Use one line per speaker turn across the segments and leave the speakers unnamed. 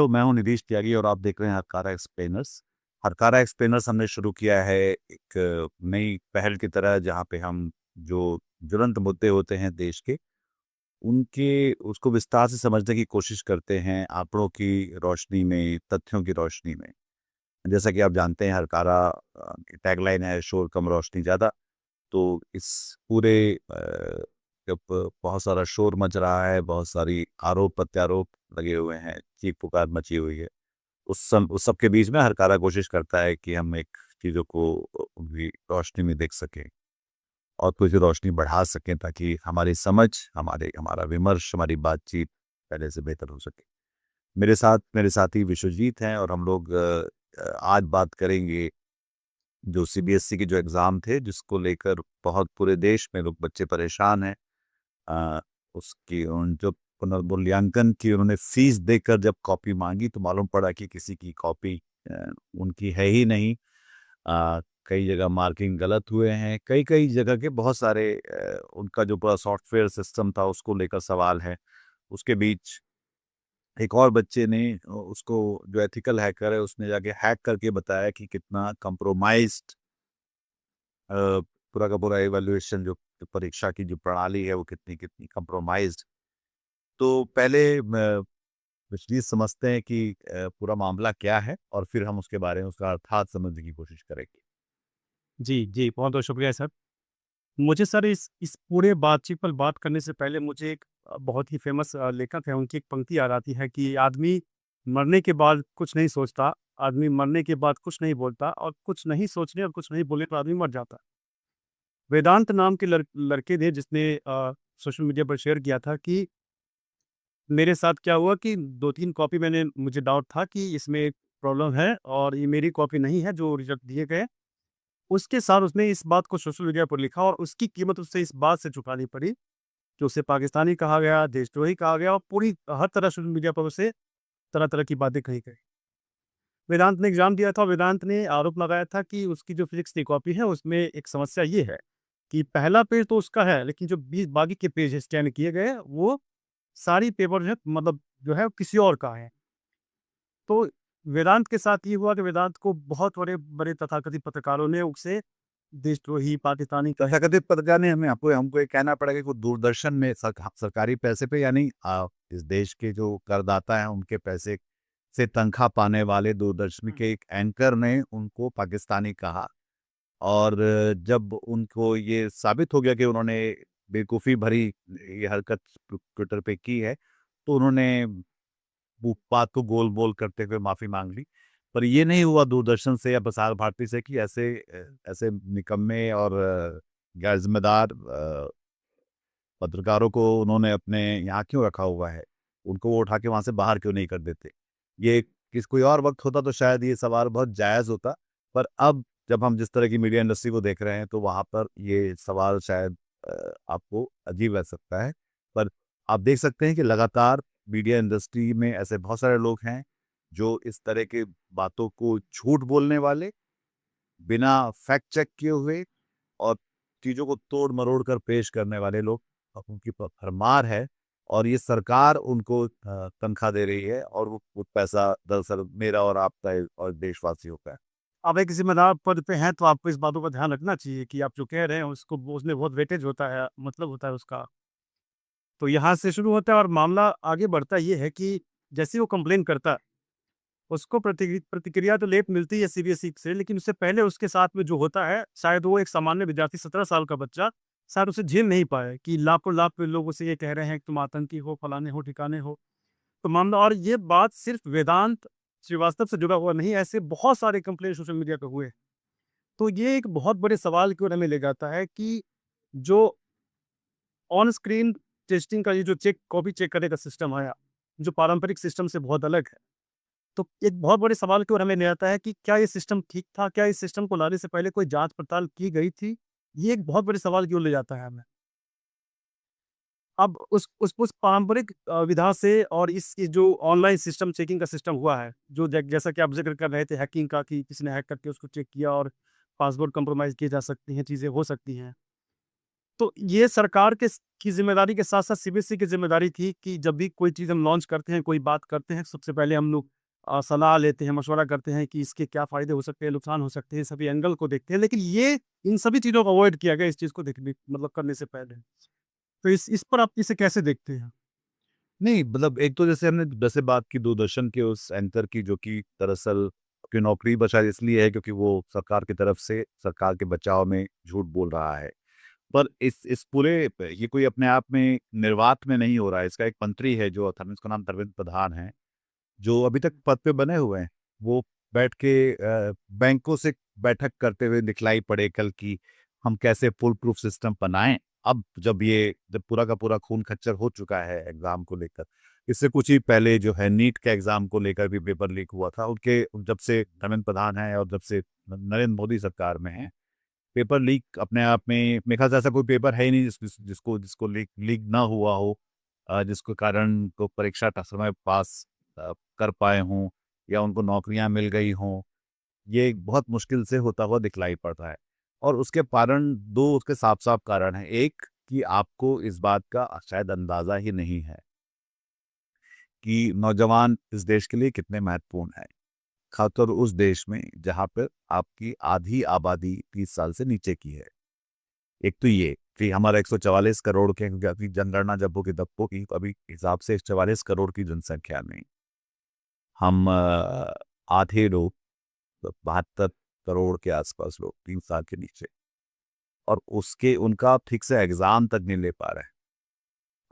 Hello, मैं हूँ निधीश त्यागी और आप देख रहे हैं हरकारा एक्सप्लेनर्स। हरकारा एक्सप्लेनर्स हमने शुरू किया है एक नई पहल की तरह, जहाँ पे हम जो ज्वलंत मुद्दे होते हैं देश के, उनके उसको विस्तार से समझने की कोशिश करते हैं, आंकड़ों की रोशनी में, तथ्यों की रोशनी में। जैसा कि आप जानते हैं, हरकारा की टैगलाइन है शोर कम रोशनी ज़्यादा। तो इस पूरे जब बहुत सारा शोर मच रहा है, बहुत सारी आरोप प्रत्यारोप लगे हुए हैं, चीख पुकार मची हुई है, उस सब के बीच में हरकारा कोशिश करता है कि हम एक चीज़ों को भी रोशनी में देख सकें और कुछ रोशनी बढ़ा सकें, ताकि हमारी समझ, हमारा विमर्श, हमारी बातचीत पहले से बेहतर हो सके। मेरे साथ मेरे साथी विश्वजीत हैं और हम लोग आज बात करेंगे जो सीबीएसई के जो एग्ज़ाम थे, जिसको लेकर बहुत पूरे देश में लोग, बच्चे परेशान हैं। अ, उसकी उन जो पुनर्मूल्यांकन की उन्होंने फीस देकर जब कॉपी माँगी, तो मालूम पड़ा कि किसी की कॉपी उनकी है ही नहीं। कई जगह मार्किंग गलत हुए हैं, कई-कई जगह के बहुत सारे उनका जो पूरा सॉफ्टवेयर सिस्टम था, उसको लेकर सवाल है। उसके बीच एक और बच्चे ने उसको, जो एथिकल हैकर है, उसने जाके हैक करके बताया कि कितना कंप्रोमाइज़्ड अ, पूरा का पूरा इवैल्यूएशन, जो परीक्षा की जो प्रणाली है, वो कितनी कंप्रोमाइज़्ड। तो पहले विश्लेषण समझते हैं कि पूरा मामला क्या है, और फिर हम उसके बारे में, उसका अर्थात समझने की कोशिश करेंगे।
जी, जी, बहुत-बहुत शुक्रिया सर। मुझे सर इस पूरे बातचीत पर बात करने से पहले मुझे एक बहुत ही फ़ेमस लेखक है, उनकी एक पंक्ति याद आती है कि आदमी मरने के बाद कुछ नहीं सोचता, आदमी मरने के बाद कुछ नहीं बोलता और कुछ नहीं सोचने और कुछ नहीं बोलने पर आदमी मर जाता। वेदांत नाम के लड़के ने जिसने सोशल मीडिया पर शेयर किया था कि मेरे साथ क्या हुआ कि 2-3 कॉपी मैंने मुझे डाउट था कि इसमें प्रॉब्लम है और ये मेरी कॉपी नहीं है जो रिज़ल्ट दिए गए। उसके साथ उसने इस बात को सोशल मीडिया पर लिखा और उसकी कीमत उसे इस बात से चुकानी पड़ी कि उसे पाकिस्तानी कहा गया, देशद्रोही कहा गया और पूरी हर तरह सोशल मीडिया पर उसे तरह-तरह की बातें कही गई। वेदांत ने एग्ज़ाम दिया था और वेदांत ने आरोप लगाया था कि उसकी जो फिज़िक्स की कॉपी है, उसमें एक समस्या ये है कि पहला पेज तो उसका है, लेकिन जो 20 बाकी के पेज स्कैन किए गए, वो सारी पेपर जो है मतलब जो है किसी और का है। तो वेदांत के साथ ये हुआ कि वेदांत को बहुत बड़े तथाकथित पत्रकारों ने उसे देशद्रोही, पाकिस्तानी कहा।
तथाकथित पत्रकार ने, हमें आपको हमको ये कहना पड़ेगा कि वो दूरदर्शन में सरकारी पैसे पे, यानी इस देश के जो करदाता हैं, उनके पैसे से तनख्वाह पाने वाले दूरदर्शन
हुँ,
के एक एंकर ने उनको पाकिस्तानी कहा। और जब उनको ये साबित हो गया कि उन्होंने बेवकूफ़ी भरी ये हरकत ट्विटर पे की है, तो उन्होंने वो बात को गोल-मोल करते हुए माफ़ी माँग ली। पर ये नहीं हुआ दूरदर्शन से या प्रसार भारती से कि ऐसे निकम्मे और गैर ज़िम्मेदार पत्रकारों को उन्होंने अपने यहाँ क्यों रखा हुआ है? उनको वो उठा के वहाँ से बाहर क्यों नहीं कर देते? ये कोई और वक़्त होता तो शायद ये सवाल बहुत जायज़ होता, पर अब जब हम जिस तरह की मीडिया इंडस्ट्री को देख रहे हैं, तो वहाँ पर ये सवाल शायद आपको अजीब लग सकता है। पर आप देख सकते हैं कि लगातार मीडिया इंडस्ट्री में ऐसे बहुत सारे लोग हैं, जो इस तरह की बातों को, झूठ बोलने वाले, बिना फैक्ट चेक किए हुए और चीज़ों को तोड़-मरोड़ कर पेश करने वाले लोग, उनकी भरमार है। और ये सरकार उनको तनख्वाह दे रही है, और वो पैसा दरअसल मेरा और आपका और देशवासियों का है।
आप एक ज़िम्मेदार पद पे हैं, तो आपको इस बातों का ध्यान रखना चाहिए कि आप जो कह रहे हैं, उसको उसमें बहुत वेटेज होता है, मतलब होता है उसका। तो यहाँ से शुरू होता है और मामला आगे बढ़ता ये है कि जैसे ही वो कंप्लेन करता है, उसको प्रतिक्रिया तो लेट मिलती है सीबीएसई से, लेकिन उससे पहले उसके साथ में जो होता है, शायद वो एक सामान्य विद्यार्थी 17 साल का बच्चा, शायद उसे झेल नहीं पाए कि लाखों-लाख लोग उसे ये कह रहे हैं कि तुम आतंकी हो, फलाने हो, ठिकाने हो। तो मामला और ये बात सिर्फ़ वेदांत श्रीवास्तव से जुड़ा हुआ नहीं है, ऐसे बहुत सारे कंप्लेंट सोशल मीडिया पे हुए। तो ये एक बहुत बड़े सवाल की ओर हमें ले जाता है कि जो ऑन स्क्रीन टेस्टिंग का ये जो कॉपी चेक करने का सिस्टम आया, जो पारंपरिक सिस्टम से बहुत अलग है। तो एक बहुत बड़े सवाल की ओर हमें ले आता है कि क्या ये सिस्टम ठीक था? क्या इस सिस्टम को लाने से पहले कोई जाँच-पड़ताल की गई थी? ये एक बहुत बड़े सवाल की ओर ले जाता है हमें। अब उस पारंपरिक विधा से और इस ये जो ऑनलाइन सिस्टम चेकिंग का सिस्टम हुआ है, जो जैसा कि आप ज़िक्र कर रहे थे हैकिंग का कि किसी ने हैक करके उसको चेक किया और पासवर्ड कंप्रोमाइज़ किए जा सकती हैं, चीज़ें हो सकती हैं। तो ये सरकार की ज़िम्मेदारी के साथ-साथ सीबीएसई की ज़िम्मेदारी थी कि जब भी कोई चीज़ हम लॉन्च करते हैं, कोई बात करते हैं, सबसे पहले हम लोग सलाह लेते हैं, मशवरा करते हैं कि इसके क्या फ़ायदे हो सकते हैं, नुकसान हो सकते हैं, सभी एंगल को देखते हैं। लेकिन ये इन सभी चीज़ों को अवॉइड किया गया इस चीज़ को देखने मतलब करने से पहले। तो इस पर आप इसे कैसे देखते हैं?
नहीं, मतलब एक तो जैसे हमने जैसे बात की दूरदर्शन के उस एंकर की, जो कि दरअसल अपनी नौकरी बचाए इसलिए है क्योंकि वो सरकार की तरफ से सरकार के बचाव में झूठ बोल रहा है। पर इस पूरे ये कोई अपने आप में निर्वात में नहीं हो रहा है। इसका एक मंत्री है जो उसका नाम धर्मेंद्र प्रधान है, जो अभी तक पद पे बने हुए हैं। वो बैठ के बैंकों से बैठक करते हुए दिखलाई पड़े कल की हम कैसे फुल प्रूफ सिस्टम बनाएं। अब जब पूरा का पूरा खून खच्चर हो चुका है एग्जाम को लेकर, इससे कुछ ही पहले जो है नीट के एग्जाम को लेकर भी पेपर लीक हुआ था उनके, जब से धर्मेंद्र प्रधान है और जब से नरेंद्र मोदी सरकार में है, पेपर लीक अपने आप में मेरे ख्याल से ऐसा कोई पेपर है ही नहीं जिसको जिसको लीक लीक ना हुआ हो, जिसके कारण को परीक्षा का समय पास कर पाए हों या उनको नौकरियां मिल गई हों। ये बहुत मुश्किल से होता हुआ दिखलाई पड़ता है। और उसके कारण दो उसके साफ साफ कारण हैं। एक, कि आपको इस बात का शायद अंदाजा ही नहीं है कि नौजवान इस देश के लिए कितने महत्वपूर्ण हैं, खासतौर उस देश में जहाँ पर आपकी आधी आबादी 30 साल से नीचे की है। एक तो ये कि हमारा 144 करोड़ के, क्योंकि अभी जनगणना जब होगी तब होगी, तो अभी हिसाब से 144 करोड़ की जनसंख्या में हम आधे लोग, 72 करोड़ के आसपास लोग 3 साल के नीचे, और उसके उनका ठीक से एग्जाम तक नहीं ले पा रहे हैं।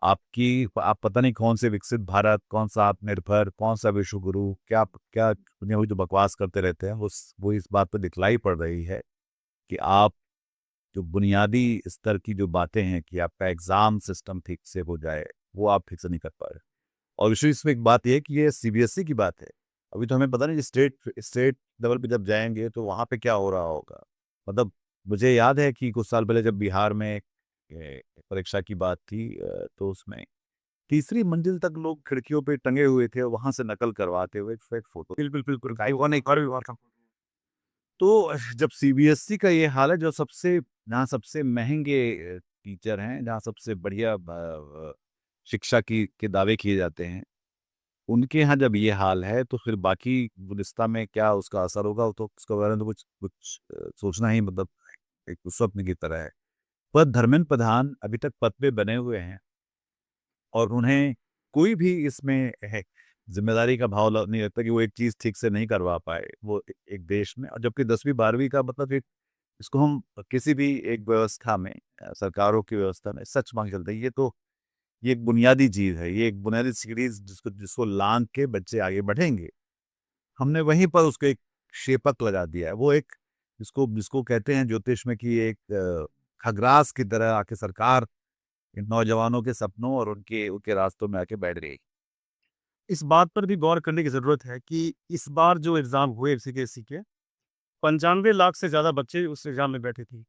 आप पता नहीं कौन से विकसित भारत, कौन सा आत्मनिर्भर, कौन सा विश्व गुरु, क्या क्या दुनिया हुई जो बकवास करते रहते हैं, वो इस बात पर दिखलाई पड़ रही है कि आप जो बुनियादी स्तर की जो बातें हैं कि आपका एग्जाम सिस्टम ठीक से हो जाए, वो आप ठीक से नहीं कर पा रहे। और विशेष इसमें एक बात यह है कि ये सीबीएसई की बात है। अभी तो हमें पता नहीं स्टेट स्टेट लेवल पे जब जाएंगे तो वहाँ पे क्या हो रहा होगा। मतलब मुझे याद है कि कुछ साल पहले जब बिहार में परीक्षा की बात थी, तो उसमें तीसरी मंजिल तक लोग खिड़कियों पे टंगे हुए थे और वहां से नकल करवाते हुए फेक फोटो।
बिल्कुल, बिल्कुल।
कहीं वो नहीं।
और भी हुआ था।
तो जब सीबीएसई का ये हाल है, जो जहाँ सबसे महंगे टीचर हैं, जहाँ सबसे बढ़िया शिक्षा के दावे किए जाते हैं, उनके यहाँ जब ये हाल है, तो फिर बाकी गुलिस्ता में क्या उसका असर होगा, वो तो उसके बारे में तो कुछ कुछ सोचना ही मतलब एक स्वप्न की तरह है। पर धर्मेंद्र प्रधान अभी तक पद पे बने हुए हैं और उन्हें कोई भी इसमें जिम्मेदारी का भाव नहीं लगता कि वो एक चीज ठीक से नहीं करवा पाए वो एक देश में। और जबकि 10वीं 12वीं का मतलब एक, इसको हम किसी भी एक व्यवस्था में, सरकारों की व्यवस्था में सच मान के चलते हैं। ये एक बुनियादी चीज है, ये एक बुनियादी सीरीज जिसको जिसको लांग के बच्चे आगे बढ़ेंगे। हमने वहीं पर उसको एक शेपक लगा दिया है। वो एक जिसको जिसको कहते हैं ज्योतिष में कि एक खग्रास की तरह आके सरकार इन नौजवानों के सपनों और उनके उनके रास्तों में आके बैठ गई।
इस बात पर भी गौर करने की ज़रूरत है कि इस बार जो एग्ज़ाम हुए सीबीएसई के 95 लाख से ज़्यादा बच्चे उस एग्ज़ाम में बैठे थे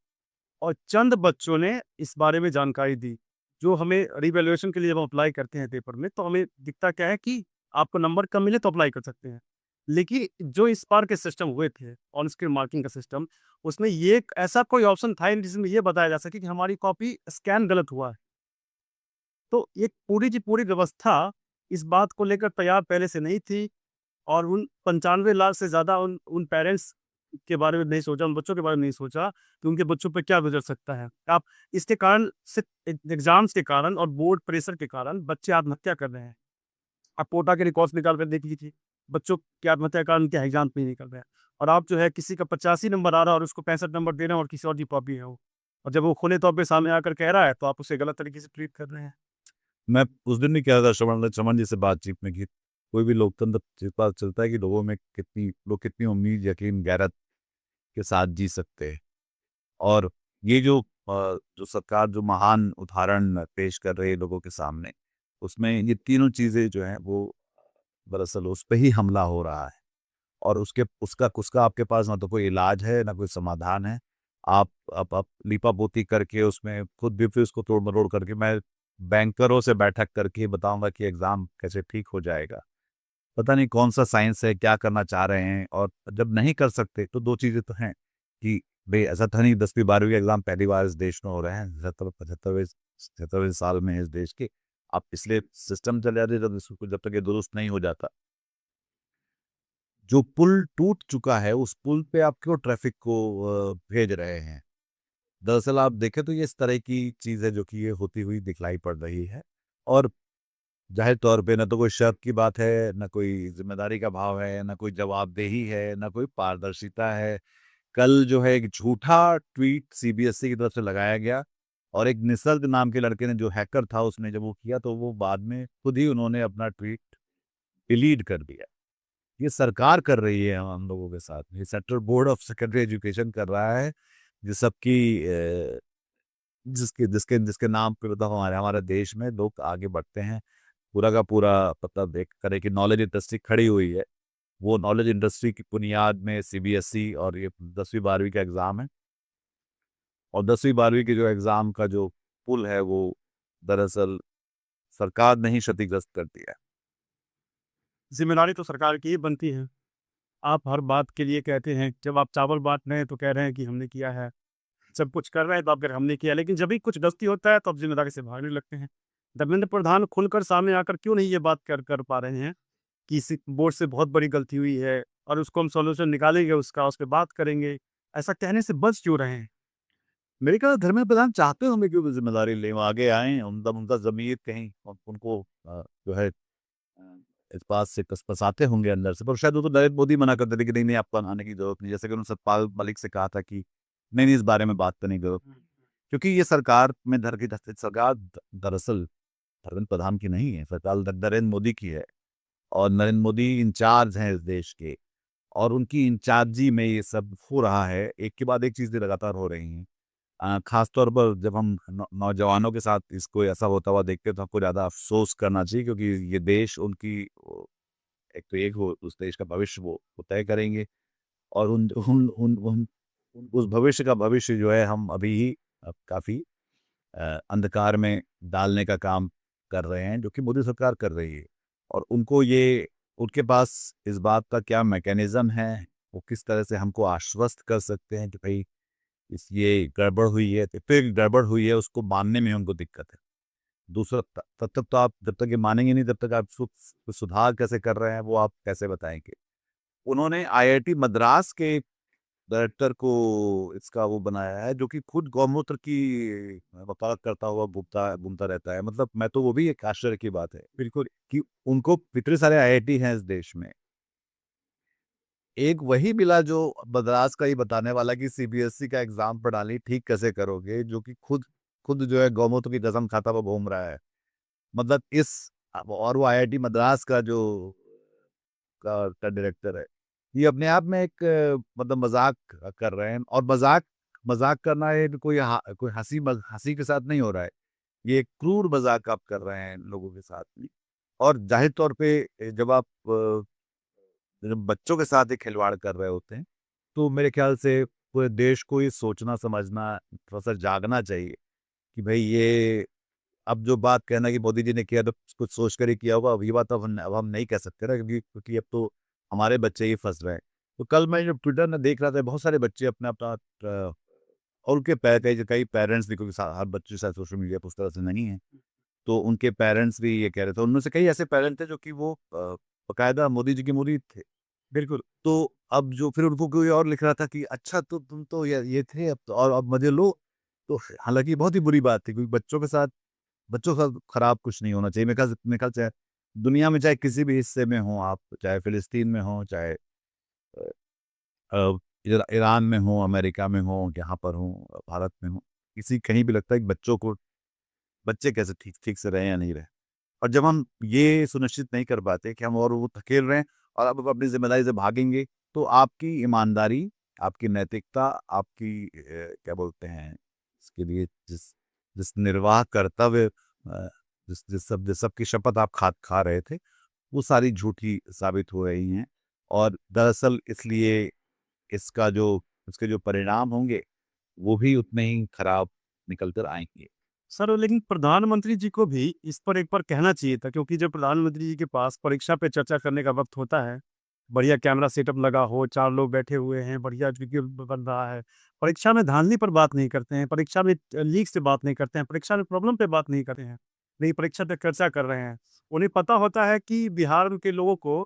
और चंद बच्चों ने इस बारे में जानकारी दी। जो हमें रिवैल्यूएशन के लिए जब हम अप्लाई करते हैं पेपर में, तो हमें दिखता क्या है कि आपको नंबर कम मिले तो अप्लाई कर सकते हैं। लेकिन जो इस बार के सिस्टम हुए थे, ऑन स्क्रीन मार्किंग का सिस्टम, उसमें ये एक ऐसा कोई ऑप्शन था ही नहीं जिसमें ये बताया जा सके कि हमारी कॉपी स्कैन गलत हुआ है। तो ये पूरी की पूरी व्यवस्था इस बात को लेकर तैयार पहले से नहीं थी और उन 95 लाख से ज़्यादा उन उन पेरेंट्स के बारे में नहीं सोचा, उन बच्चों के बारे में नहीं सोचा कि उनके बच्चों पे क्या गुज़र सकता है। आप इसके कारण सिर्फ़ एग्ज़ाम्स के कारण और बोर्ड प्रेशर के कारण बच्चे आत्महत्या कर रहे हैं। आप कोटा के रिकॉर्ड्स निकाल कर देख लीजिए, बच्चों की आत्महत्या के कारण उनके एग्ज़ाम नहीं निकल रहे हैं। और आप जो है किसी का 85 नंबर आ रहा है और उसको 65 नंबर दे रहे हैं और किसी और की कॉपी है वो। और जब वो खुले तौर पे सामने आकर कह रहा है, तो आप उसे गलत तरीके से ट्रीट कर रहे हैं।
मैं उस दिन भी कह रहा था श्रवण जी से बातचीत में कि कोई भी लोकतंत्र से पता चलता है कि लोग कितनी उम्मीद, यकीन, गैरत के साथ जी सकते हैं। और ये जो सरकार जो महान उदाहरण पेश कर रही है लोगों के सामने, उसमें ये तीनों चीजें जो हैं वो दरअसल उस पे ही हमला हो रहा है। और उसके उसका उसका आपके पास ना तो कोई इलाज है ना कोई समाधान है। आप लीपापोती करके उसमें खुद भी फिर उसको तोड़ मरोड़ करके मैं बैंकरों से बैठक करके बताऊंगा कि एग्जाम कैसे ठीक हो जाएगा। पता नहीं कौन सा साइंस है, क्या करना चाह रहे हैं। और जब नहीं कर सकते तो दो चीजें तो हैं कि भई ऐसा था नहीं 10वीं 12वीं का एग्ज़ाम पहली बार इस देश में हो रहे हैं, 77वें साल में है इस देश के। आप इसलिए सिस्टम चल जाते जब तक ये दुरुस्त नहीं हो जाता। जो पुल टूट चुका है, उस पुल पे आप क्यों ट्रैफ़िक को भेज रहे हैं? दरअसल आप देखें तो ये इस तरह की चीज़ है जो कि ये होती हुई दिखलाई पड़ रही है और ज़ाहिर तौर पे ना तो कोई शर्त की बात है, ना कोई ज़िम्मेदारी का भाव है, ना कोई जवाबदेही है, ना कोई पारदर्शिता है। कल जो है एक झूठा ट्वीट सीबीएसई की तरफ से लगाया गया और एक निसर्ग नाम के लड़के ने जो हैकर था उसने जब वो किया तो वो बाद में खुद ही उन्होंने अपना ट्वीट डिलीट कर दिया। ये सरकार कर रही है हम लोगों के साथ। ये central board of secondary education कर रहा है, जो सबकी जिसके जिसके जिसके नाम पे मतलब हमारे हमारे देश में लोग आगे बढ़ते हैं। पूरा का पूरा मतलब एक तरह की नॉलेज इंडस्ट्री खड़ी हुई है। वो नॉलेज इंडस्ट्री की बुनियाद में सीबीएसई और ये 10वीं 12वीं का एग्ज़ाम है और 10वीं 12वीं के जो एग्ज़ाम का जो पुल है वो दरअसल सरकार ने ही क्षतिग्रस्त कर दिया है।
ज़िम्मेदारी तो सरकार की ही बनती है। आप हर बात के लिए कहते हैं, जब आप चावल बाँट रहे हैं तो कह रहे हैं कि हमने किया है। सब कुछ कर रहे हैं तो आप कह रहे हमने किया, लेकिन जब भी कुछ गलती होता है तो आप ज़िम्मेदारी से भागने लगते हैं। धर्मेंद्र प्रधान खुलकर सामने आकर क्यों नहीं ये बात कर कर पा रहे हैं कि इस बोर्ड से बहुत बड़ी गलती हुई है और उसको हम सॉल्यूशन निकालेंगे उसका, उस पे बात करेंगे। ऐसा कहने से बच क्यों रहे हैं?
मेरे ख्याल धर्मेंद्र प्रधान चाहते होंगे कि वो ज़िम्मेदारी लें, वो आगे आएँ, उनका उनका ज़मीर कहीं उनको जो है इस बात से कसपसाते होंगे अंदर से, पर शायद वो तो नरेंद्र मोदी मना कर देते कि नहीं, नहीं आपको आने की ज़रूरत नहीं। जैसे कि उन्होंने सतपाल मलिक से कहा था कि नहीं, नहीं इस बारे में बात करने की ज़रूरत नहीं। क्योंकि ये सरकार में धर की सरकार दरअसल धर्मेंद्र प्रधान की नहीं है, सरकार नरेंद्र मोदी की है और नरेंद्र मोदी इंचार्ज हैं इस देश के और उनकी इंचार्जी में ये सब हो रहा है। एक के बाद एक चीज़ें लगातार हो रही हैं। ख़ास तौर पर जब हम नौजवानों के साथ इसको ऐसा होता हुआ देखते हैं तो हमको ज़्यादा अफ़सोस करना चाहिए क्योंकि ये देश उनकी एक तो एक वो उस देश का भविष्य वो तय करेंगे और उन उन उन उन उस भविष्य का भविष्य जो है हम अभी ही काफ़ी अंधकार में डालने का काम कर रहे हैं, जो कि मोदी सरकार कर रही है। और उनको ये उनके पास इस बात का क्या मैकेनिज़्म है, वो किस तरह से हमको आश्वस्त कर सकते हैं कि भई इस ये गड़बड़ हुई है, तो एक गड़बड़ हुई है उसको मानने में उनको दिक्कत है। दूसरा तब तक तो आप जब तक ये मानेंगे नहीं तब तक आप सुधार कैसे कर रहे हैं वो आप कैसे बताएँगे? उन्होंने आईआईटी मद्रास के डायरेक्टर को इसका वो बनाया है जो कि खुद गौमूत्र की वकालत करता हुआ घूमता घूमता रहता है। मतलब मैं तो वो भी एक आश्चर्य की बात है
बिल्कुल।
कि उनको इतने सारे आईआईटी हैं इस देश में। एक वही मिला जो मद्रास का ही बताने वाला कि सीबीएसई का एग्ज़ाम प्रणाली ठीक कैसे करोगे, जो कि खुद खुद जो है गौमूत्र की कसम खाता हुआ घूम रहा है। मतलब इस और वो आईआईटी मद्रास का जो का डायरेक्टर है, ये अपने आप में एक मतलब मज़ाक कर रहे हैं और मज़ाक मज़ाक करना ये कोई हँसी के साथ नहीं हो रहा है। ये एक क्रूर मज़ाक आप कर रहे हैं लोगों के साथ में और ज़ाहिर तौर पे जब आप जब बच्चों के साथ ही खिलवाड़ कर रहे होते हैं, तो मेरे ख्याल से पूरे देश को ये सोचना समझना, थोड़ा-सा जागना चाहिए कि भई ये अब जो बात कहना कि मोदी जी ने किया तो कुछ सोच कर ही किया होगा, अब ये बात अब हम नहीं कह सकते ना क्योंकि अब तो हमारे बच्चे ही फँस रहे हैं। तो कल मैं जब ट्विटर में देख रहा था बहुत सारे बच्चे अपना-अपना और उनके कई पेरेंट्स भी क्योंकि हर बच्चे शायद सोशल मीडिया पे उस तरह से नहीं है, तो उनके पेरेंट्स भी ये कह रहे थे। उनमें से कई ऐसे पेरेंट थे जो कि वो बाकायदा मोदी जी के मुरीद थे।
बिल्कुल।
तो अब जो फिर उनको कोई और लिख रहा था कि अच्छा तो तुम तो ये थे अब तो और अब मज़े लो। तो हालाँकि बहुत ही बुरी बात थी क्योंकि बच्चों के साथ खराब कुछ नहीं होना चाहिए। मेरे ख़्याल से दुनिया में चाहे किसी भी हिस्से में हों आप, चाहे फ़िलिस्तीन में हों, चाहे अ ईरान में हों, अमेरिका में हों, यहाँ पर हों, भारत में हों, किसी कहीं भी लगता है कि बच्चे कैसे ठीक ठीक से रहें या नहीं रहें। और जब हम ये सुनिश्चित नहीं कर पाते कि हम और वो धकेल रहे हैं और अब अपनी ज़िम्मेदारी से भागेंगे, तो आपकी ईमानदारी, आपकी नैतिकता, आपकी क्या बोलते हैं, इसके लिए जिस जिस निर्वाह कर्तव्य जिस सब की शपथ आप खा रहे थे, वो सारी झूठी साबित हो रही हैं। और दरअसल इसलिए इसका जो इसके जो परिणाम होंगे, वो भी उतने ही खराब निकल कर आएँगे।
सर, लेकिन प्रधानमंत्री जी को भी इस पर एक बार कहना चाहिए था, क्योंकि जब प्रधानमंत्री जी के पास परीक्षा पे चर्चा करने का वक़्त होता है, बढ़िया कैमरा सेटअप लगा हो, 4 लोग बैठे हुए हैं, बढ़िया वीडियो ब बन रहा है, परीक्षा में धांधली पर बात नहीं करते हैं, परीक्षा में लीक से बात नहीं करते हैं, परीक्षा में प्रॉब्लम पे बात नहीं करते हैं, नहीं परीक्षा पे चर्चा कर रहे हैं। उन्हें पता होता है कि बिहार के लोगों को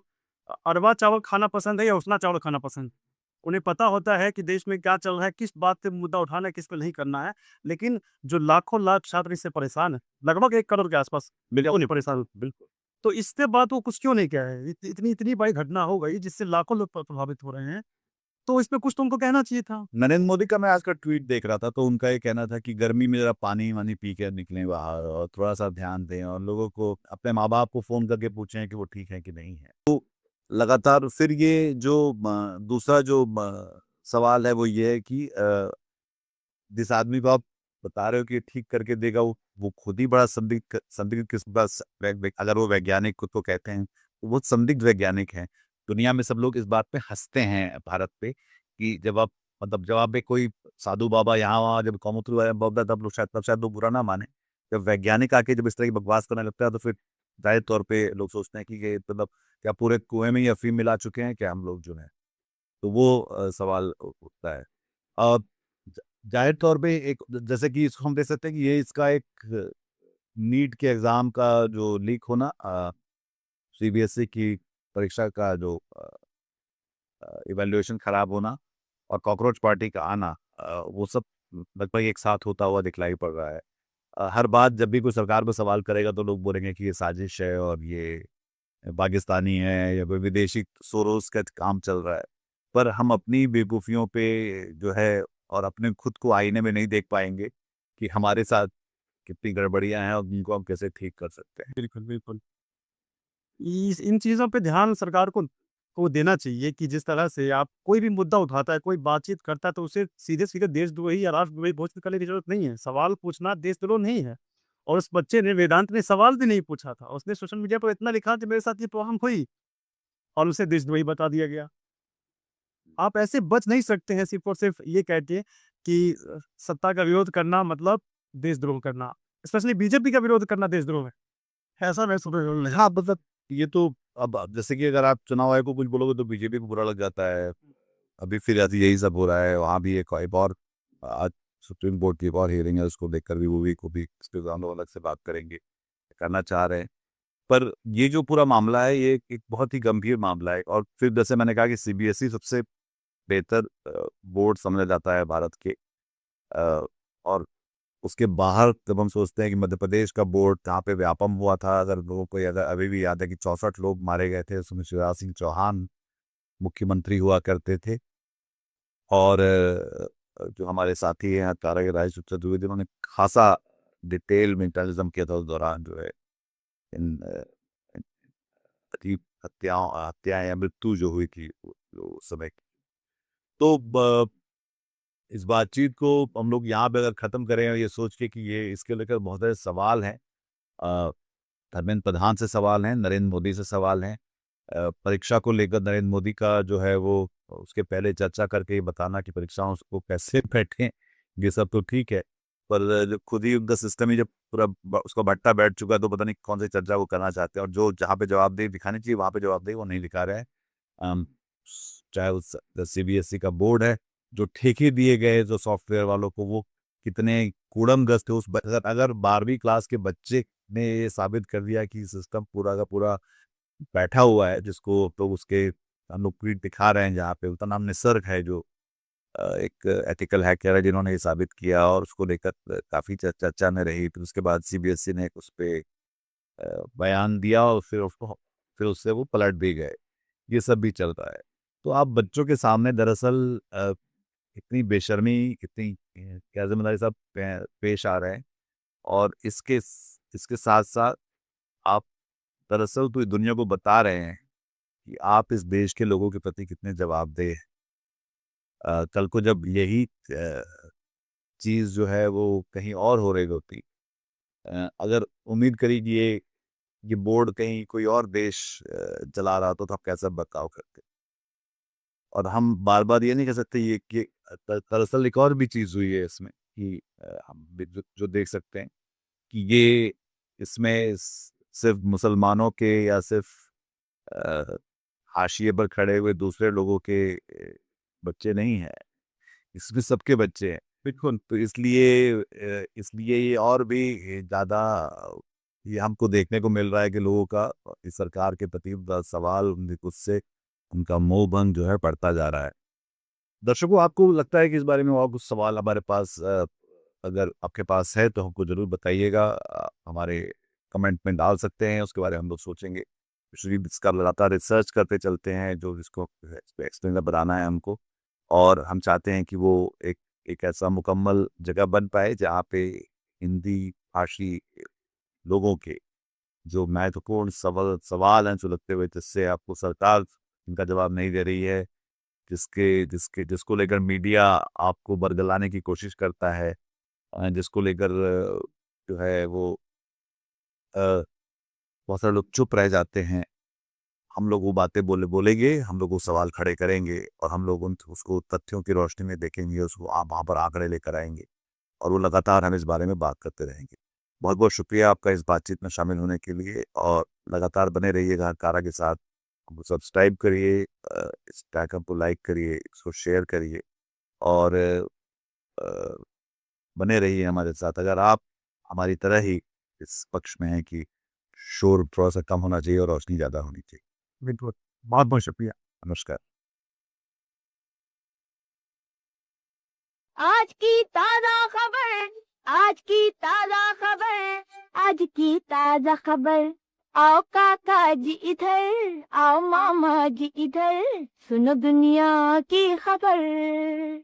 अरवा चावल खाना पसंद है या उसना चावल खाना पसंद है। उन्हें पता होता है कि देश में क्या चल रहा है, किस बात पे मुद्दा उठाना है, किस पे नहीं करना है। लेकिन जो लाखों लाख छात्र इससे परेशान हैं, लगभग 1 करोड़ के आस-पास क्यों नहीं परेशान?
बिल्कुल।
तो इसके बाद वो कुछ क्यों नहीं कह रहे? इतनी इतनी बड़ी घटना हो गई जिससे लाखों लोग प्रभावित हो रहे हैं, तो इसमें कुछ तो उनको कहना चाहिए था।
नरेंद्र मोदी का मैं आज का ट्वीट देख रहा था, तो उनका ये कहना था कि गर्मी में ज़रा पानी-वानी पी के निकलें बाहर और थोड़ा-सा ध्यान दें और लोगों को अपने माँ-बाप को फ़ोन करके पूछें कि वो ठीक हैं कि नहीं हैं। तो लगातार फिर ये जो दूसरा जो सवाल है वो ये है कि जिस आदमी को आप बता रहे हो कि ठीक करके देगा, वो खुद ही बड़ा संदिग्ध किस्म का अगर वो वैज्ञानिक खुद को कहते हैं, तो वो संदिग्ध वैज्ञानिक हैं। दुनिया में सब लोग इस बात पे हँसते हैं भारत पे कि जब आप मतलब जब आप एक कोई साधु बाबा यहाँ-वहाँ जब कौमुत्र बोलता है तब शायद लोग बुरा ना माने। जब वैज्ञानिक आके जब इस तरह की बकवास करने लगता है तो फिर ज़ाहिर तौर पे लोग सोचते हैं कि ये मतलब क्या पूरे कुएँ में ही अफ़ीम मिला चुके हैं क्या हम लोग जो हैं? तो वो सवाल उठता है। अ, ज ज़ाहिर तौर पे एक जैसे कि इसको हम देख सकते हैं कि ये इसका एक नीट के एग्ज़ाम का जो लीक होना सीबीएसई की परीक्षा का जो इवैल्यूएशन खराब होना और कॉकरोच पार्टी का आना वो सब लगभग एक साथ होता हुआ दिखलाई पड़ रहा है। हर बात जब भी कोई सरकार पे सवाल करेगा तो लोग बोलेंगे कि ये साजिश है और ये पाकिस्तानी है या कोई विदेशी सोरोस का काम चल रहा है। पर हम अपनी बेवकूफ़ियों पे जो है और अपने खुद को आईने में नहीं देख पाएँगे कि हमारे साथ कितनी गड़बड़ियाँ हैं और उनको हम कैसे ठीक कर सकते हैं।
बिल्कुल, बिल्कुल। इस इन चीज़ों पे ध्यान सरकार को देना चाहिए कि जिस तरह से आप कोई भी मुद्दा उठाता है, कोई बातचीत करता है, तो उसे सीधे-सीधे देशद्रोही या राष्ट्रद्रोही घोषित करने की ज़रूरत नहीं है। सवाल पूछना देशद्रोह नहीं है। और उस बच्चे ने वेदांत ने सवाल भी नहीं पूछा था। उसने सोशल मीडिया पर इतना लिखा कि मेरे साथ ये प्रॉब्लम हुई और उसे देशद्रोही बता दिया गया। आप ऐसे बच नहीं सकते हैं सिर्फ़ और सिर्फ़ ये कह के कि सत्ता का विरोध करना मतलब देशद्रोह करना। स्पेशली बीजेपी का विरोध करना देशद्रोह है। ऐसा मैं सुना ज़रूर है।
हाँ, मतलब ये तो अब जैसे कि अगर आप चुनाव आयोग को कुछ बोलोगे तो बीजेपी को बुरा लग जाता है। अभी फिर ऐसे यही सब हो रहा है, वहाँ भी एक और आज सुप्रीम कोर्ट की एक और हियरिंग है, उसको देखकर भी वो भी इस पे हम लोग अलग से बात करेंगे, करना चाह रहे हैं। पर ये जो पूरा मामला है, ये एक बहुत ही गंभीर मामला है और फिर जैसे मैंने कहा कि सीबीएसई सबसे बेहतर बोर्ड समझा जाता है भारत के और उसके बाहर जब हम सोचते हैं कि मध्य प्रदेश का बोर्ड जहाँ पे व्यापम हुआ था, अगर लोगों को याद है अभी भी याद है कि 64 लोग मारे गए थे, उसमें शिवराज सिंह चौहान मुख्यमंत्री हुआ करते थे और जो हमारे साथी हैं हत्यारा के राजेश चतुर्वेदी उन्होंने खासा डिटेल में जर्नलिज्म किया था उस दौरान जो है इन अजीब हत्याएं या मृत्यु जो हुई थी उस समय की। तो इस बातचीत को हम लोग यहाँ पे अगर ख़त्म करें और ये सोच के कि ये इसके लेकर बहुत सारे सवाल हैं अ, धर्मेंद्र प्रधान से सवाल हैं, नरेंद्र मोदी से सवाल हैं। परीक्षा को लेकर नरेंद्र मोदी का जो है वो उसके पहले चर्चा करके ये बताना कि परीक्षाओं को कैसे बैठें, ये सब तो ठीक है। पर जब खुद ही उनका सिस्टम ही जब पूरा उसका भट्टा बैठ चुका है तो पता नहीं कौन सी चर्चा वो करना चाहते हैं और जो जहाँ पे जवाबदेही दिखानी चाहिए वहाँ पे जवाबदेही वो नहीं दिखा रहे हैं। अम, चाहे उस सीबीएसई का बोर्ड है, जो ठेके दिए गए जो सॉफ्टवेयर वालों को वो कितने कूड़मग्रस्त थे अगर 12वीं क्लास के बच्चे ने ये साबित कर दिया कि सिस्टम पूरा का पूरा बैठा हुआ है जिसको तो उसके हम लोग ट्वीट दिखा रहे हैं जहाँ पे उसका नाम निसर्ग है जो एक एथिकल हैकर है जिन्होंने ये साबित किया और उसको लेकर काफ़ी चर्चा में रही। फिर उसके बाद सीबीएसई ने उस पे बयान दिया और फिर उससे वो पलट भी गए। ये सब भी चल रहा है। तो आप बच्चों के सामने दरअसल इतनी बेशर्मी, इतनी क्या ज़िम्मेदारी साहब पेश आ रहे हैं और इसके साथ-साथ आप दरअसल पूरी दुनिया को बता रहे हैं कि आप इस देश के लोगों के प्रति कितने जवाबदेह हैं। कल को जब यही चीज़ जो है वो कहीं और हो रही होती अगर उम्मीद करी कि ये बोर्ड कहीं कोई और देश चला रहा तो आप कैसा बर्ताव करते? और हम बार-बार ये नहीं कह सकते ये कि दरअसल एक और भी चीज़ हुई है इसमें कि हम भी जो देख सकते हैं कि ये इसमें सिर्फ़ मुसलमानों के या सिर्फ़ अ, हाशिए पर खड़े हुए दूसरे लोगों के बच्चे नहीं हैं। इसमें सबके बच्चे हैं।
बिल्कुल।
तो इसलिए ये और भी ज़्यादा ये हमको देखने को मिल रहा है कि लोगों का इस सरकार के प्रति सवाल, उनके गुस्से, उनका मोह-भंग जो है बढ़ता जा रहा है। दर्शकों, आपको लगता है कि इस बारे में और कुछ सवाल हमारे पास अगर आपके पास है तो हमको ज़रूर बताइएगा। हमारे कमेंट में डाल सकते हैं, उसके बारे में हम लोग सोचेंगे। इसका लगातार रिसर्च करते चलते हैं, जो इसको एक्सप्लेनर बनाना है हमको, और हम चाहते हैं कि वो एक एक ऐसा मुकम्मल जगह बन पाए जहाँ पे हिंदी भाषी लोगों के जो महत्वपूर्ण सवाल हैं सुलझते हुए, जिससे आपको सरकार इनका जवाब नहीं दे रही है, जिसको लेकर मीडिया आपको बरगलाने की कोशिश करता है, जिसको लेकर जो है वो बहुत सारे लोग चुप रह जाते हैं। हम लोग वो बातें बोलेंगे, हम लोग वो सवाल खड़े करेंगे, और हम लोग उन उसको तथ्यों की रोशनी में देखेंगे, उसको वहाँ पर आंकड़े लेकर आएँगे, और वो लगातार हम इस बारे में बात करते रहेंगे। बहुत-बहुत शुक्रिया आपका इस बातचीत में शामिल होने के लिए, और लगातार बने रहिएगा कारा के साथ। हमको सब्सक्राइब करिए, इस कार्यक्रम को लाइक करिए, इसको शेयर करिए, और बने रहिए हमारे साथ। अगर आप हमारी तरह ही इस पक्ष में हैं कि शोर थोड़ा-सा कम होना चाहिए और रोशनी ज़्यादा होनी चाहिए।
बिल्कुल। बहुत-बहुत शुक्रिया।
नमस्कार।
आज की ताजा खबर, आज की ताजा खबर, आज की ताजा खबर। आओ काका जी इधर, आओ मामा जी इधर, सुनो दुनिया की खबर।